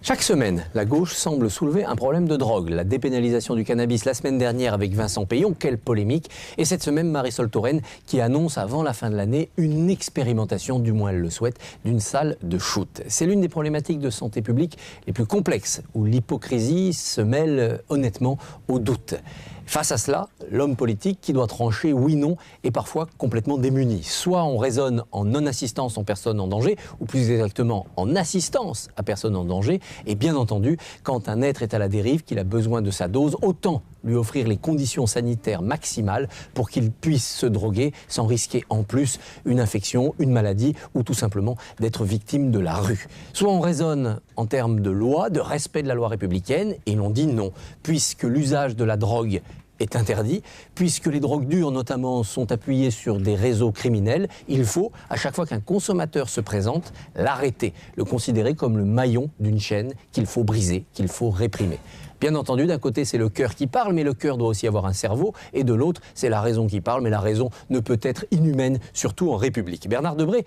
Chaque semaine, la gauche semble soulever un problème de drogue. La dépénalisation du cannabis la semaine dernière avec Vincent Peillon, quelle polémique. Et cette semaine, Marisol Touraine qui annonce avant la fin de l'année une expérimentation, du moins elle le souhaite, d'une salle de shoot. C'est l'une des problématiques de santé publique les plus complexes, où l'hypocrisie se mêle honnêtement au doute. Face à cela, l'homme politique qui doit trancher oui/non est parfois complètement démuni. Soit on raisonne en non-assistance en personne en danger, ou plus exactement en assistance à personne en danger. Et bien entendu, quand un être est à la dérive, qu'il a besoin de sa dose, autant lui offrir les conditions sanitaires maximales pour qu'il puisse se droguer sans risquer en plus une infection, une maladie ou tout simplement d'être victime de la rue. Soit on raisonne en termes de loi, de respect de la loi républicaine, et l'on dit non, puisque l'usage de la drogue est interdit, puisque les drogues dures notamment sont appuyées sur des réseaux criminels, il faut, à chaque fois qu'un consommateur se présente, l'arrêter, le considérer comme le maillon d'une chaîne qu'il faut briser, qu'il faut réprimer. Bien entendu, d'un côté, c'est le cœur qui parle, mais le cœur doit aussi avoir un cerveau, et de l'autre, c'est la raison qui parle, mais la raison ne peut être inhumaine, surtout en République. Bernard Debré,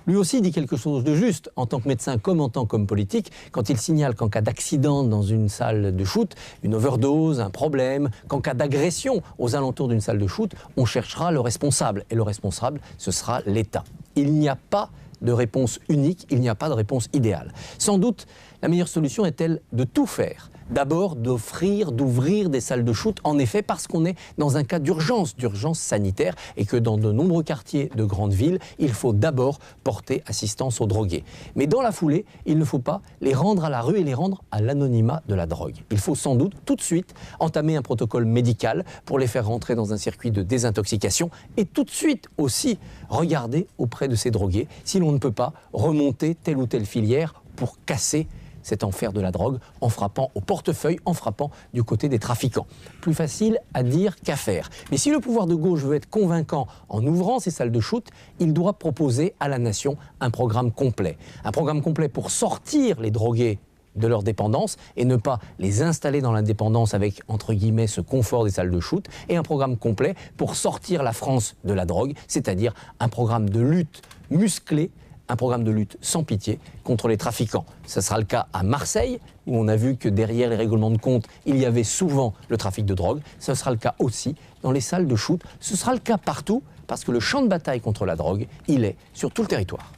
lui aussi, dit quelque chose de juste, en tant que médecin comme en tant qu'homme politique, quand il signale qu'en cas d'accident dans une salle de shoot, une overdose, un problème, qu'en cas d'agression aux alentours d'une salle de shoot, on cherchera le responsable, et le responsable, ce sera l'État. Il n'y a pas de réponse unique, il n'y a pas de réponse idéale. Sans doute, la meilleure solution est-elle de tout faire. D'abord, d'ouvrir des salles de shoot, en effet, parce qu'on est dans un cas d'urgence sanitaire, et que dans de nombreux quartiers de grandes villes, il faut d'abord porter assistance aux drogués. Mais dans la foulée, il ne faut pas les rendre à la rue et les rendre à l'anonymat de la drogue. Il faut sans doute tout de suite entamer un protocole médical pour les faire rentrer dans un circuit de désintoxication, et tout de suite aussi regarder auprès de ces drogués si l'on ne peut pas remonter telle ou telle filière pour casser cet enfer de la drogue en frappant au portefeuille, en frappant du côté des trafiquants. Plus facile à dire qu'à faire. Mais si le pouvoir de gauche veut être convaincant en ouvrant ces salles de shoot, il doit proposer à la nation un programme complet. Un programme complet pour sortir les drogués de leur dépendance et ne pas les installer dans la dépendance avec, entre guillemets, ce confort des salles de shoot, et un programme complet pour sortir la France de la drogue, c'est-à-dire un programme de lutte musclé, un programme de lutte sans pitié contre les trafiquants. Ce sera le cas à Marseille, où on a vu que derrière les règlements de compte, il y avait souvent le trafic de drogue. Ce sera le cas aussi dans les salles de shoot. Ce sera le cas partout, parce que le champ de bataille contre la drogue, il est sur tout le territoire.